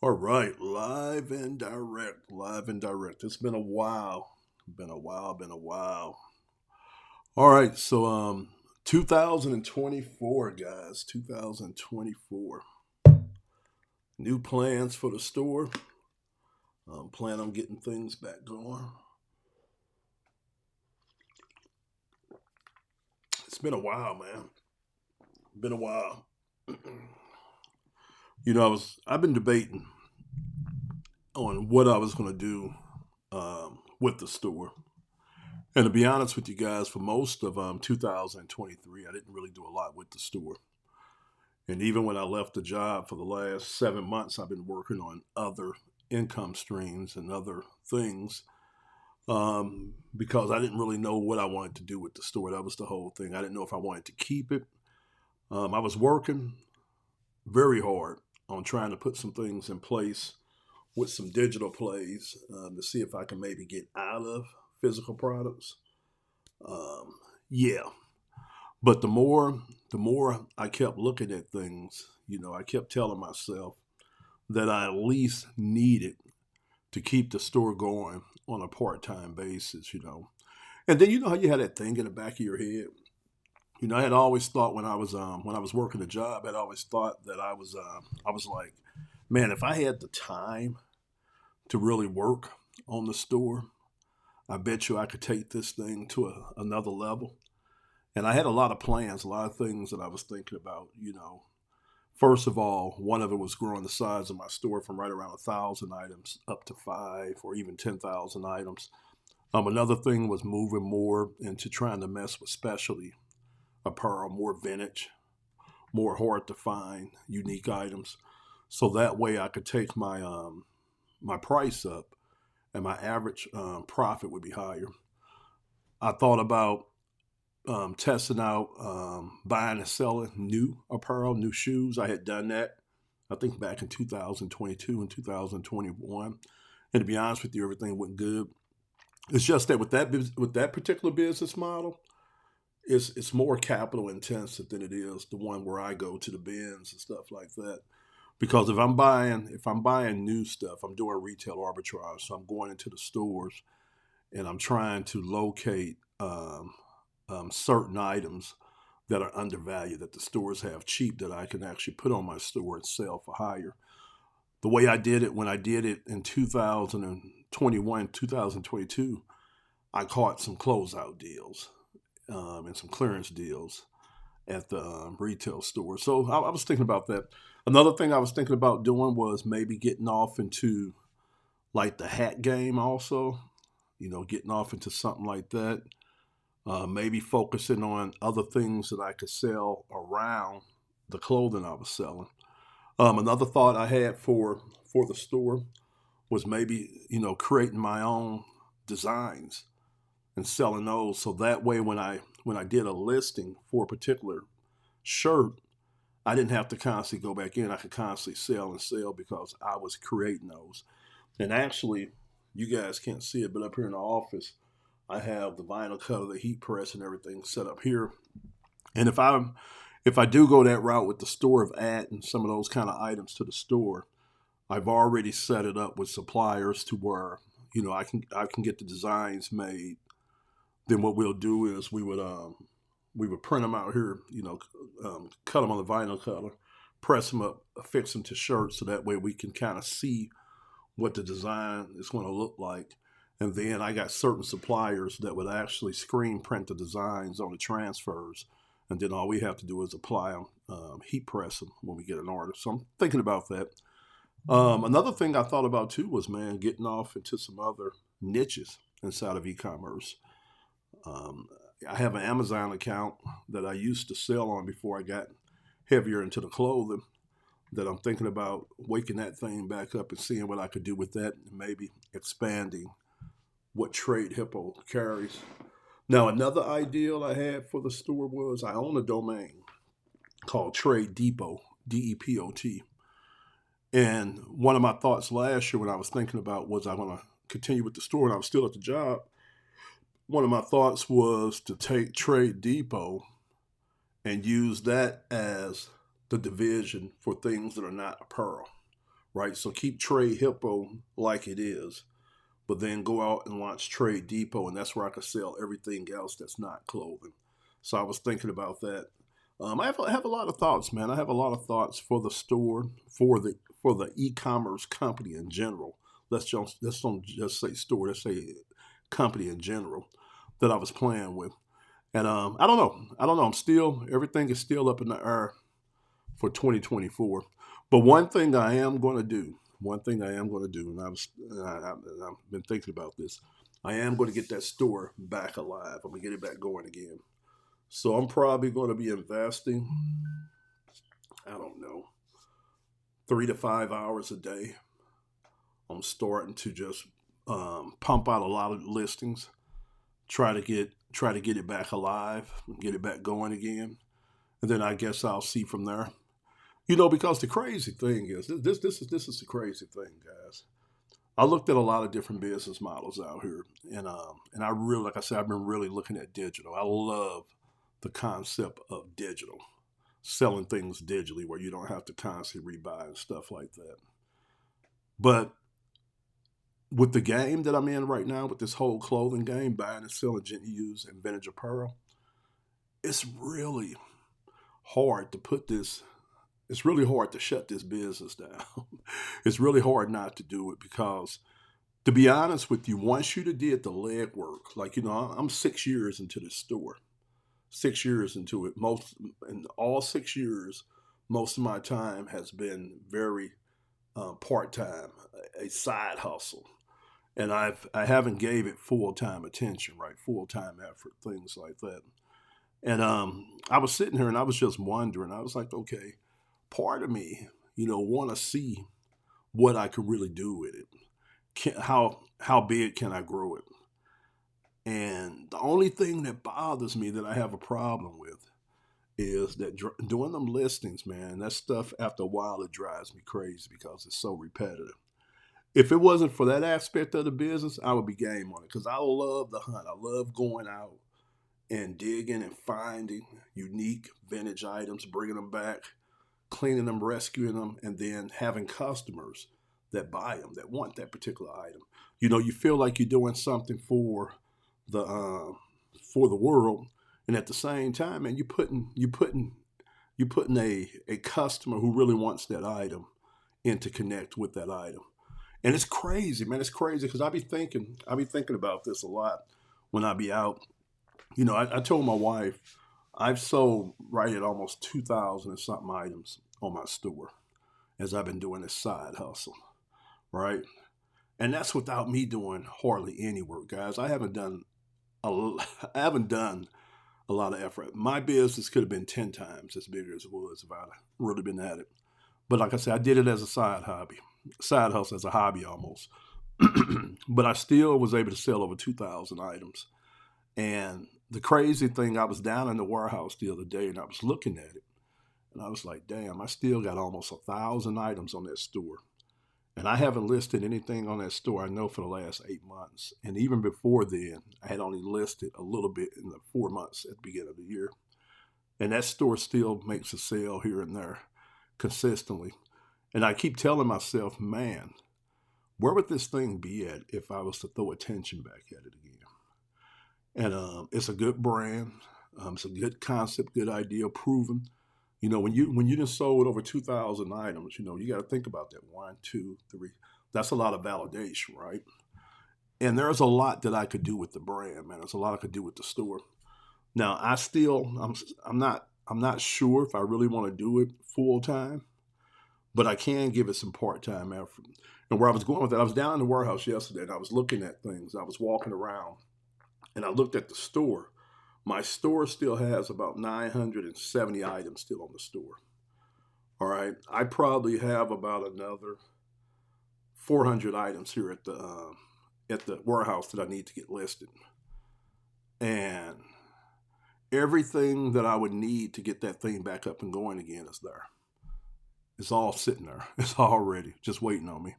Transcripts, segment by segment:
All right, live and direct, live and direct. It's been a while, been a while. All right, so 2024, guys, 2024. New plans for the store. Plan on getting things back going. It's been a while, man. Been a while. I've been debating on what I was going to do with the store. And to be honest with you guys, for most of 2023, I didn't really do a lot with the store. And even when I left the job for the last 7 months, I've been working on other income streams and other things because I didn't really know what I wanted to do with the store. That was the whole thing. I didn't know if I wanted to keep it. I was working very hard on trying to put some things in place with some digital plays to see if I can maybe get out of physical products. Um, yeah, but the more I kept looking at things, I kept telling myself that I at least needed to keep the store going on a part-time basis. And then you know how you had that thing in the back of your head. I had always thought when I was working a job, I'd always thought that I was like, man, if I had the time to really work on the store, I bet you I could take this thing to another level. And I had a lot of plans, a lot of things that I was thinking about. First of all, one of it was growing the size of my store from right around 1,000 items up to 5 or even 10,000 items. Another thing was moving more into trying to mess with specialty apparel, more vintage, more hard to find, unique items. So that way I could take my price up and my average profit would be higher. I thought about testing out buying and selling new apparel, new shoes. I had done that, I think, back in 2022 and 2021. And to be honest with you, everything went good. It's just that with that particular business model, it's more capital intensive than it is the one where I go to the bins and stuff like that. Because if I'm buying new stuff, I'm doing retail arbitrage. So I'm going into the stores and I'm trying to locate certain items that are undervalued that the stores have cheap that I can actually put on my store and sell for higher. The way I did it when I did it in 2021, 2022, I caught some closeout deals and some clearance deals at the retail store. So I was thinking about that. Another thing I was thinking about doing was maybe getting off into like the hat game also, getting off into something like that. Maybe focusing on other things that I could sell around the clothing I was selling. Another thought I had for the store was maybe creating my own designs and selling those. So that way, when I did a listing for a particular shirt, I didn't have to constantly go back in. I could constantly sell and sell because I was creating those. And actually, you guys can't see it, but up here in the office, I have the vinyl cutter, the heat press, and everything set up here. And if I do go that route with the store of adding some of those kind of items to the store, I've already set it up with suppliers to where I can get the designs made. Then what we'll do is we would print them out here, cut them on the vinyl cutter, press them up, affix them to shirts, so that way we can kind of see what the design is going to look like. And then I got certain suppliers that would actually screen print the designs on the transfers. And then all we have to do is apply them, heat press them when we get an order. So I'm thinking about that. Another thing I thought about too was, man, getting off into some other niches inside of e-commerce. Um, I have an Amazon account that I used to sell on before I got heavier into the clothing, that I'm thinking about waking that thing back up and seeing what I could do with that, and maybe expanding what Trade Hippo carries. Now, another ideal I had for the store was I own a domain called Trade Depot, Depot. And one of my thoughts last year when I was thinking about was I going to continue with the store and I was still at the job. One of my thoughts was to take Trade Depot and use that as the division for things that are not apparel, right? So keep Trade Hippo like it is, but then go out and launch Trade Depot, and that's where I could sell everything else that's not clothing. So I was thinking about that. I have a lot of thoughts, man. I have a lot of thoughts for the store, for the e-commerce company in general. Let's don't just say store. Let's say company in general that I was playing with. And I don't know. I don't know. I'm still everything is still up in the air for 2024. But one thing I am going to do, one thing I am going to do, and I've been thinking about this. I am going to get that store back alive. I'm going to get it back going again. So I'm probably going to be investing, I don't know, 3 to 5 hours a day on starting to just pump out a lot of listings, try to get it back alive, get it back going again, and then I guess I'll see from there. You know, because the crazy thing is this is the crazy thing, guys. I looked at a lot of different business models out here, and I really, like I said, I've been really looking at digital. I love the concept of digital, selling things digitally, where you don't have to constantly rebuy and stuff like that. But with the game that I'm in right now, with this whole clothing game, buying and selling gently used and vintage apparel, it's really hard to put this. It's really hard to shut this business down. It's really hard not to do it because, to be honest with you, once you did the legwork, like, you know, I'm 6 years into this store, 6 years into it. Most in all 6 years, most of my time has been very part time, a side hustle, and I haven't gave it full time attention, right, full time effort, things like that. And I was sitting here and I was just wondering. I was like, okay, part of me, you know, want to see what I could really do with it. How big can I grow it? And the only thing that bothers me that I have a problem with is that doing them listings, man, that stuff after a while it drives me crazy because it's so repetitive. If it wasn't for that aspect of the business, I would be game on it because I love the hunt. I love going out and digging and finding unique vintage items, bringing them back, cleaning them, rescuing them, and then having customers that buy them, that want that particular item. You know, you feel like you're doing something for the world, and at the same time, man, you putting a customer who really wants that item in to connect with that item. And it's crazy, man. It's crazy because I be thinking about this a lot when I be out. You know, I told my wife I've sold right at almost 2,000 and something items on my store as I've been doing this side hustle, right? And that's without me doing hardly any work, guys. I haven't done a lot of effort. My business could have been 10 times as big as it was if I'd really been at it. But like I said, I did it as a side hustle, as a hobby almost. But I still was able to sell over 2,000 items. And the crazy thing, I was down in the warehouse the other day and I was looking at it. And I was like, damn, I still got almost 1,000 items on that store. And I haven't listed anything on that store, I know, for the last 8 months. And even before then, I had only listed a little bit in the 4 months at the beginning of the year. And that store still makes a sale here and there consistently. And I keep telling myself, man, where would this thing be at if I was to throw attention back at it again? And it's a good brand. It's a good concept, good idea, proven. You know, when you just sold over 2,000 items, you know, you got to think about that. One, two, three. That's a lot of validation, right? And there's a lot that I could do with the brand, man. There's a lot I could do with the store. Now, I'm not sure if I really want to do it full time, but I can give it some part time effort. And where I was going with that, I was down in the warehouse yesterday and I was looking at things. I was walking around and I looked at the store. My store still has about 970 items still on the store. All right. I probably have about another 400 items here at the warehouse that I need to get listed. And everything that I would need to get that thing back up and going again is there. It's all sitting there. It's all ready, just waiting on me.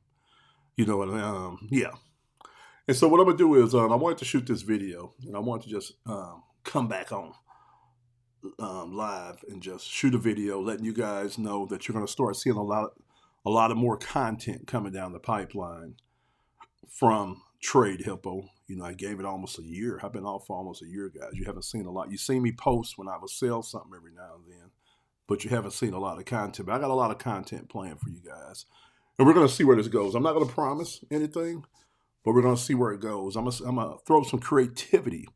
You know, and yeah. And so what I'm gonna do is I wanted to shoot this video, and I want to just come back on live and just shoot a video, letting you guys know that you're gonna start seeing a lot of more content coming down the pipeline from Trade Hippo. You know, I gave it almost a year. I've been off for almost a year, guys. You haven't seen a lot. You see me post when I would sell something every now and then, but you haven't seen a lot of content. But I got a lot of content planned for you guys. And we're going to see where this goes. I'm not going to promise anything, but we're going to see where it goes. I'm going to throw some creativity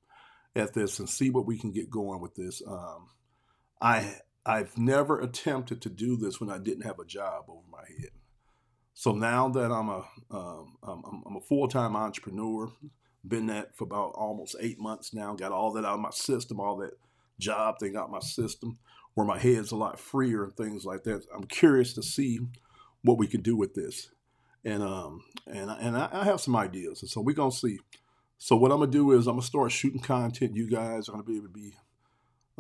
at this and see what we can get going with this. I've never attempted to do this when I didn't have a job over my head. So now that I'm a full-time entrepreneur, been that for about almost 8 months now, got all that out of my system, all that job thing out of my system, where my head's a lot freer and things like that. I'm curious to see what we can do with this, and I have some ideas, and so we're gonna see. So what I'm gonna do is I'm gonna start shooting content. You guys are gonna be able to be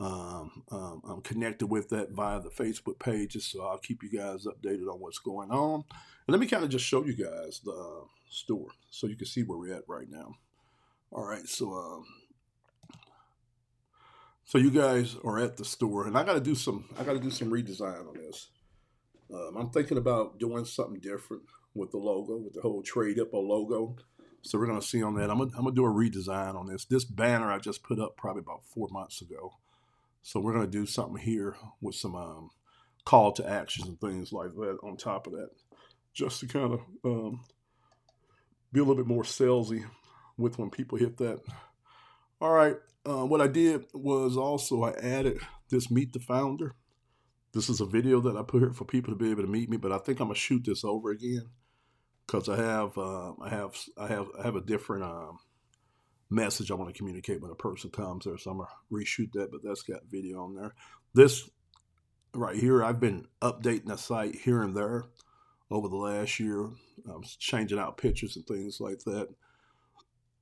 I'm connected with that via the Facebook pages, so I'll keep you guys updated on what's going on. And let me kind of just show you guys the store so you can see where we're at right now. All right, so you guys are at the store, and I got to do some redesign on this. I'm thinking about doing something different with the logo, with the whole Trade Hippo logo. So we're gonna see on that. I'm gonna do a redesign on this. This banner I just put up probably about 4 months ago. So we're going to do something here with some call to actions and things like that on top of that, just to kind of be a little bit more salesy with when people hit that. All right. What I did was also I added this Meet the Founder. This is a video that I put here for people to be able to meet me, but I think I'm going to shoot this over again because I have a different message I want to communicate when a person comes there. So I'm going to reshoot that, but that's got video on there. This right here, I've been updating the site here and there over the last year, changing out pictures and things like that.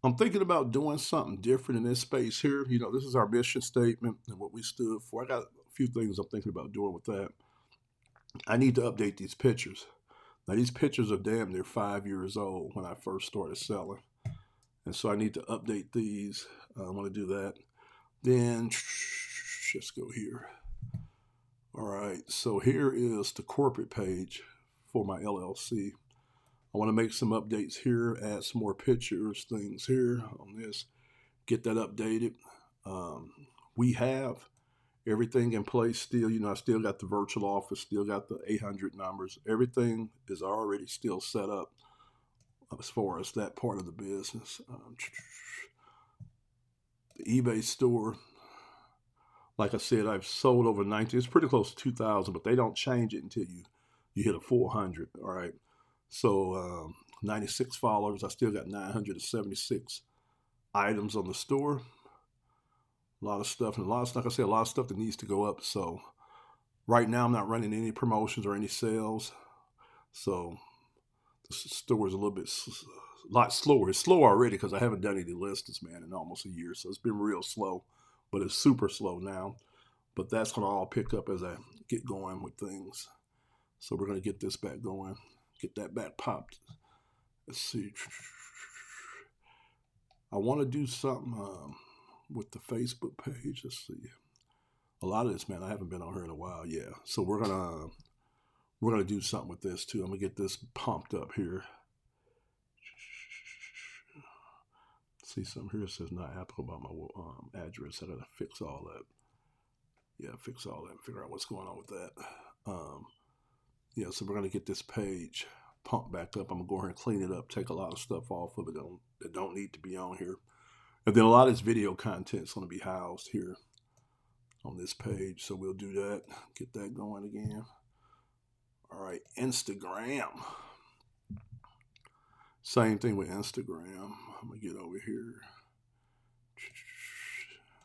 I'm thinking about doing something different in this space here. You know, this is our mission statement and what we stood for. I got a few things I'm thinking about doing with that. I need to update these pictures. Now, these pictures are damn near 5 years old when I first started selling. And so I need to update these. I want to do that. Then let's go here. All right. So here is the corporate page for my LLC. I want to make some updates here, add some more pictures, things here on this, get that updated. We have everything in place still. You know, I still got the virtual office, still got the 800 numbers. Everything is already still set up as far as that part of the business. The eBay store, like I said, I've sold over 90. It's pretty close to 2,000, but they don't change it until you hit a 400. All right. So 96 followers. I still got 976 items on the store. A lot of stuff, and like I said, a lot of stuff that needs to go up. So right now I'm not running any promotions or any sales. So the store is a lot slower. It's slow already because I haven't done any listings, man, in almost a year. So it's been real slow, but it's super slow now. But that's going to all pick up as I get going with things. So we're going to get this back going, get that back popped. Let's see. I want to do something with the Facebook page. Let's see. A lot of this, man, I haven't been on here in a while. Yeah. So we're gonna do something with this too. I'm gonna get this pumped up here. See something here that says not applicable about my address. I gotta fix all that. Yeah, fix all that and figure out what's going on with that. Yeah, so we're gonna get this page pumped back up. I'm gonna go ahead and clean it up, take a lot of stuff off of it that don't need to be on here. And then a lot of this video content is going to be housed here on this page. So we'll do that, get that going again. All right, Instagram. Same thing with Instagram. I'm going to get over here.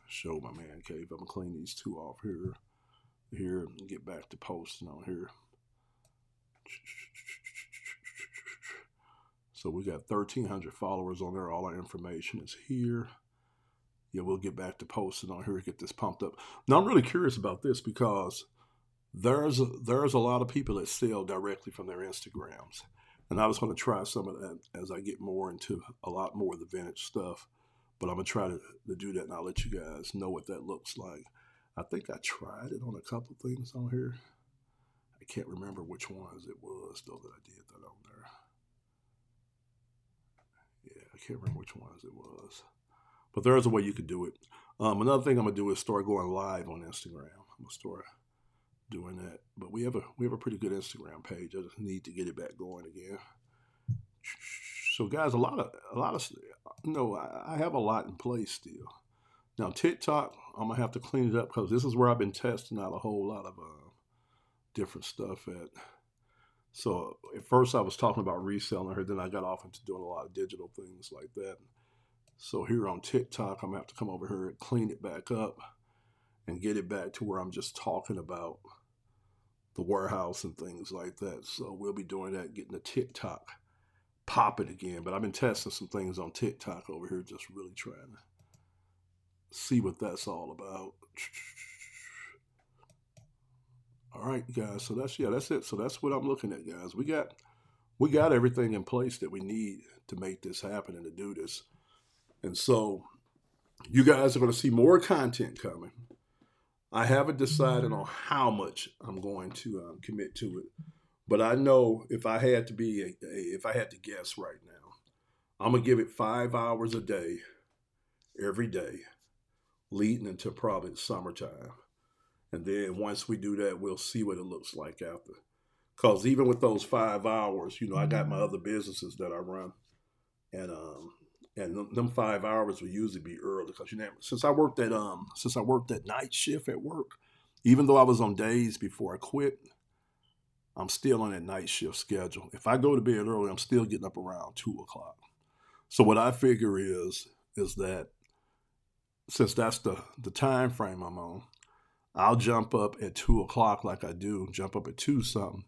Show my man cave. I'm going to clean these two off here, and get back to posting on here. So we got 1,300 followers on there. All our information is here. Yeah, we'll get back to posting on here, get this pumped up. Now, I'm really curious about this because there's a lot of people that sell directly from their Instagrams. And I was going to try some of that as I get more into a lot more of the vintage stuff. But I'm going to try to do that, and I'll let you guys know what that looks like. I think I tried it on a couple things on here. I I can't remember which ones it was though that I did that on there. Yeah, I can't remember which ones it was. But there's a way you could do it. Another thing I'm gonna do is start going live on Instagram. I'm gonna start doing that. But we have a pretty good Instagram page. I just need to get it back going again. So guys, a lot of I have a lot in place still. Now TikTok, I'm gonna have to clean it up because this is where I've been testing out a whole lot of different stuff at. So at first I was talking about reselling her, then I got off into doing a lot of digital things like that. So here on TikTok, I'm gonna have to come over here and clean it back up and get it back to where I'm just talking about the warehouse and things like that. So we'll be doing that, getting the TikTok popping again. But I've been testing some things on TikTok over here, just really trying to see what that's all about. All right, guys. So that's it. So that's what I'm looking at, guys. We got everything in place that we need to make this happen and to do this. And so you guys are going to see more content coming. I haven't decided on how much I'm going to commit to it, but I know if I had to if I had to guess right now, I'm gonna give it 5 hours a day, every day, leading into probably the summertime. And then once we do that, we'll see what it looks like after. Because even with those 5 hours, I got my other businesses that I run, and them 5 hours will usually be early because since I worked that night shift at work, even though I was on days before I quit, I'm still on that night shift schedule. If I go to bed early, I'm still getting up around 2 o'clock. So what I figure is that since that's the time frame I'm on, I'll jump up at 2 o'clock like I do, jump up at two something,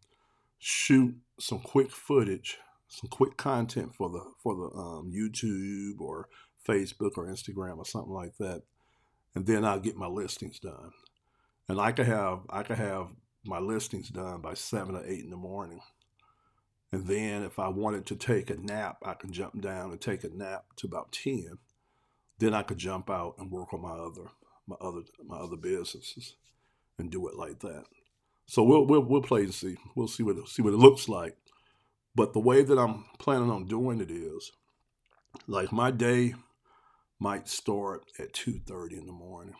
shoot some quick footage, some quick content for the YouTube or Facebook or Instagram or something like that, and then I'll get my listings done. And I could have my listings done by 7 or 8 in the morning. And then if I wanted to take a nap, I can jump down and take a nap to about 10. Then I could jump out and work on my other businesses and do it like that. So we'll play and see. We'll see what it looks like. But the way that I'm planning on doing it is, like, my day might start at 2:30 in the morning,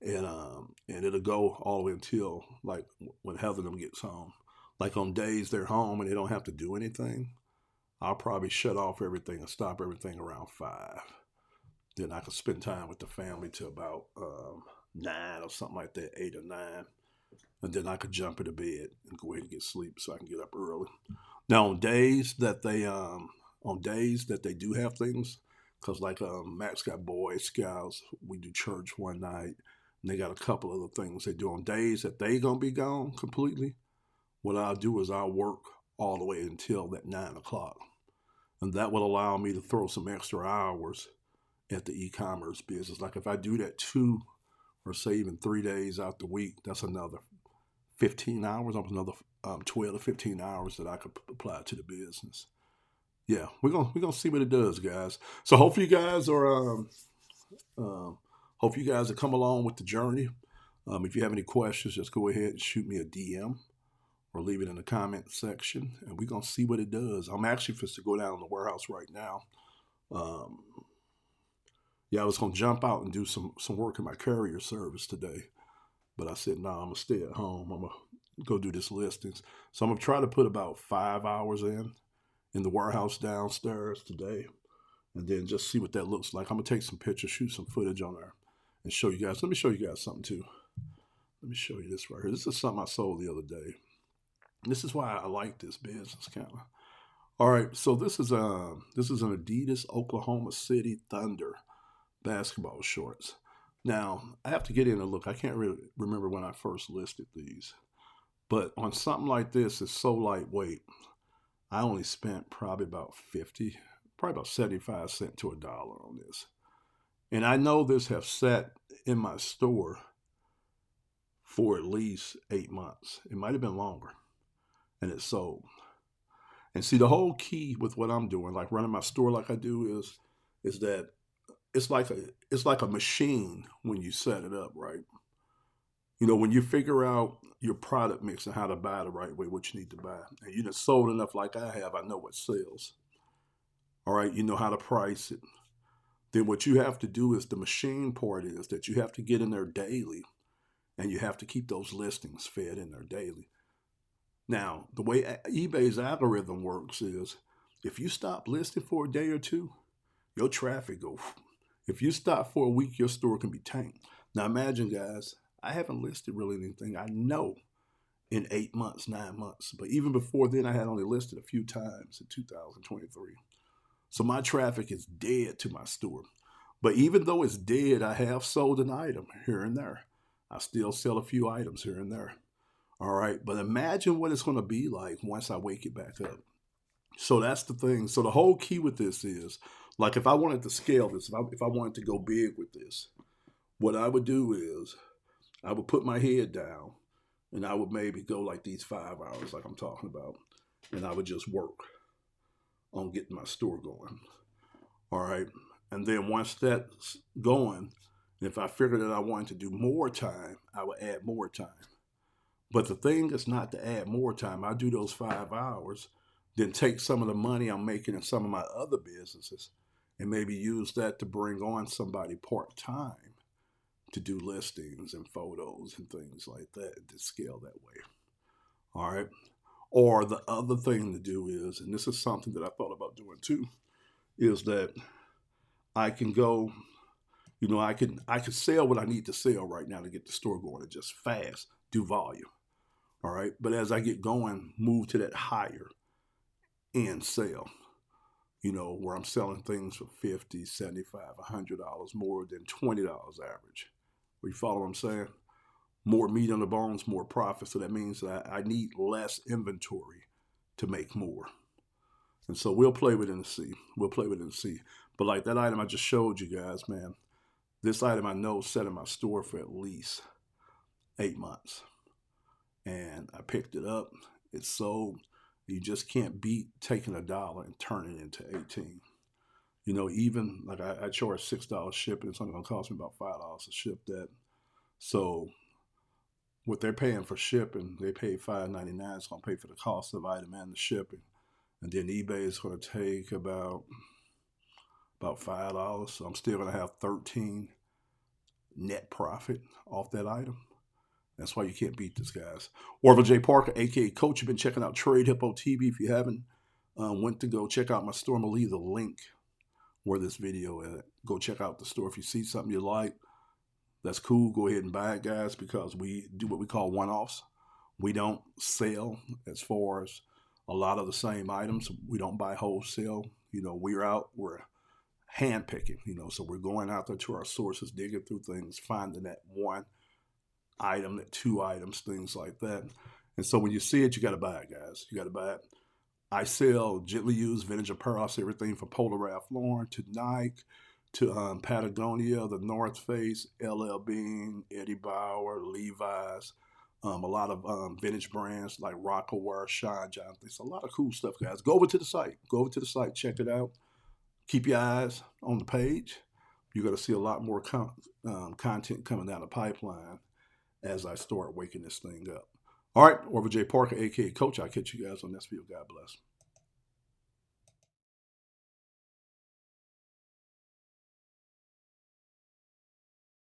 and it'll go all the way until like when Heather them gets home. Like on days they're home and they don't have to do anything, I'll probably shut off everything and stop everything around 5. Then I can spend time with the family till about 9 or something like that, 8 or 9, and then I could jump into bed and go ahead and get sleep so I can get up early. Now on days that they do have things, because like Max got Boy Scouts, we do church one night, and they got a couple other things they do on days that they gonna be gone completely. What I'll do is I'll work all the way until that 9 o'clock, and that will allow me to throw some extra hours at the e-commerce business. Like if I do that 2 or say even 3 days out the week, that's another 15 hours, almost another 12 to 15 hours that I could apply to the business. Yeah, we're gonna see what it does, guys. So hope you guys have come along with the journey. If you have any questions, just go ahead and shoot me a DM or leave it in the comment section, and we're gonna see what it does. I'm actually supposed to go down in the warehouse right now. Um, yeah, I was gonna jump out and do some work in my carrier service today, but I said, no, I'm gonna stay at home. I'm gonna go do this listings. So I'm gonna try to put about 5 hours in the warehouse downstairs today, and then just see what that looks like. I'm gonna take some pictures, shoot some footage on there, and show you guys. Let me show you guys something too. Let me show you this right here. This is something I sold the other day. This is why I like this business kind of. All right, so this is an Adidas Oklahoma City Thunder basketball shorts. Now I have to get in and look. I can't really remember when I first listed these, but on something like this, it's so lightweight. I only spent probably about 75 cents to $1 on this. And I know this have sat in my store for at least 8 months. It might have been longer, and it's sold. And see, the whole key with what I'm doing, like running my store like I do, is that it's like a machine when you set it up right. When you figure out your product mix and how to buy the right way, what you need to buy, and you done sold enough like I have, I know what sells. All right, you know how to price it. Then what you have to do is the machine part is that you have to get in there daily and you have to keep those listings fed in there daily. Now, the way eBay's algorithm works is if you stop listing for a day or two, your traffic go. If you stop for a week, your store can be tanked. Now imagine, guys, I haven't listed really anything I know in 8 months, 9 months. But even before then, I had only listed a few times in 2023. So my traffic is dead to my store. But even though it's dead, I have sold an item here and there. I still sell a few items here and there. All right. But imagine what it's going to be like once I wake it back up. So that's the thing. So the whole key with this is, like, if I wanted to scale this, if I wanted to go big with this, what I would do is I would put my head down and I would maybe go like these 5 hours, like I'm talking about, and I would just work on getting my store going. All right. And then once that's going, if I figured that I wanted to do more time, I would add more time. But the thing is not to add more time. I do those 5 hours, then take some of the money I'm making in some of my other businesses and maybe use that to bring on somebody part-time to do listings and photos and things like that, to scale that way. All right. Or the other thing to do is, and this is something that I thought about doing too, is that I can go, I can sell what I need to sell right now to get the store going and just fast do volume. All right. But as I get going, move to that higher end sale, where I'm selling things for $50, $75, $100 more than $20 average. You follow what I'm saying? More meat on the bones, more profit. So that means that I need less inventory to make more. And so we'll play with it and see. But like that item I just showed you guys, man, this item I know set in my store for at least 8 months. And I picked it up. It sold. You just can't beat taking $1 and turning it into 18. Even like I charge $6 shipping. It's only going to cost me about $5 to ship that. So what they're paying for shipping, they pay $5.99. It's going to pay for the cost of the item and the shipping. And then eBay is going to take about $5. So I'm still going to have 13 net profit off that item. That's why you can't beat this, guys. Orville J. Parker, a.k.a. Coach. You've been checking out Trade Hippo TV. If you haven't went to go check out my store, I'm going to leave the link where this video is. Go check out the store. If you see something you like, that's cool. Go ahead and buy it, guys, because we do what we call one-offs. We don't sell as far as a lot of the same items. We don't buy wholesale. We're hand picking, so we're going out there to our sources, digging through things, finding that one item, that two items, things like that. And so when you see it, you got to buy it, guys. You got to buy it. I sell gently used vintage apparel. I sell everything from Polo Ralph Lauren to Nike to Patagonia, the North Face, LL Bean, Eddie Bauer, Levi's, a lot of vintage brands like Rockaware, Shine John. There's a lot of cool stuff, guys. Go over to the site. Check it out. Keep your eyes on the page. You're going to see a lot more content coming down the pipeline as I start waking this thing up. All right, Orville J. Parker, a.k.a. Coach. I'll catch you guys on this video. God bless.